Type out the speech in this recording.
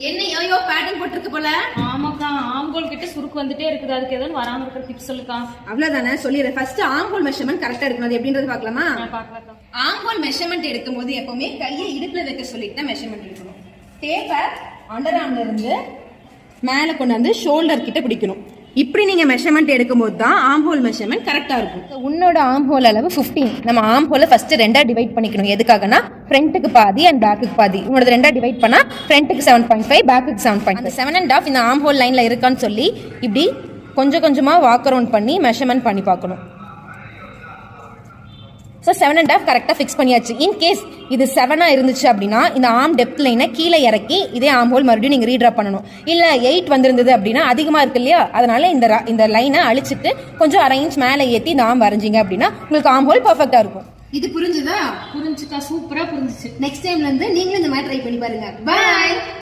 என்ன YoYo pattern போட்டுருக்கு போல. ஆமாக்கா, ஆம்கோல் கிட்ட சுருக்கு வந்துட்டே இருக்குது. அதுக்கு ஏதாவது வராம இருக்கிற டிப்ஸ் சொல்லுக்கா. அவ்வளவுதானே, சொல்லிடுறேன். ஃபர்ஸ்ட் ஆம்கோல் மெஷர்மெண்ட் கரெக்டா எடுக்கணும். எப்படின்றது பாக்கலாமா? பாக்கலாக்கா. ஆம்கோல் மெஷர்மெண்ட் எடுக்கும் போது எப்பவுமே கையை இடுப்புல வைக்க சொல்லிட்டு தான் மெஷர்மெண்ட் எடுக்கணும். டேப்பை அண்டர் ஆர்ம்ல இருந்து மேல கொண்டு வந்து ஷோல்டர் கிட்ட பிடிக்கணும். இப்படி நீங்க மெஷர்மெண்ட் எடுக்கும்போது தான் ஆம்ஹோல் மெஷர்மெண்ட் கரெக்டா இருக்கும். உன்னோட ஆம்ஹோல் அளவு 15. நம்ம ஆம்ஹோலை ஃபர்ஸ்ட் ரெண்டா டிவைட் பண்ணிக்கணும். எதுக்காகனா ஃப்ரண்ட்டுக்கு பாதி அண்ட் பேக்குக்கு பாதி. உன்னோட ரெண்டா டிவைட் பண்ணா ஃப்ரண்ட்டுக்கு 7.5, பேக்குக்கு 7.5. 7.5 இந்த ஆம்ஹோல் லைன்ல இருக்கான்னு சொல்லி இப்படி கொஞ்சம் கொஞ்சமா வாக் அரவுண்ட் பண்ணி மெஷர்மெண்ட் பண்ணி பார்க்கணும். ஸோ 7.5 கரெக்டாக ஃபிக்ஸ் பண்ணியாச்சு. இன் கேஸ் இது 7 இருந்துச்சு அப்படின்னா இந்த ஆர்ம் டெப்த் லைனை கீழே இறக்கி இதே ஆர்ம் ஹோல் மறுபடியும் நீங்கள் ரீட்ரா பண்ணணும். இல்லை 8 வந்திருந்தது அப்படின்னா அதிகமாக இருக்கு இல்லையா, அதனால இந்த லைனை அழிச்சிட்டு கொஞ்சம் 1/2 இன்ச் மேலே ஏற்றி இந்த ஆர்ம் வரைஞ்சிங்க அப்படின்னா உங்களுக்கு ஆர்ம் ஹோல் பர்ஃபெக்டாக இருக்கும். இது புரிஞ்சுதா? புரிஞ்சுக்கா, சூப்பராக புரிஞ்சிச்சு. நெக்ஸ்ட் டைம்ல இருந்து நீங்களும் இந்த மாதிரி ட்ரை பண்ணி பாருங்க. பாய்.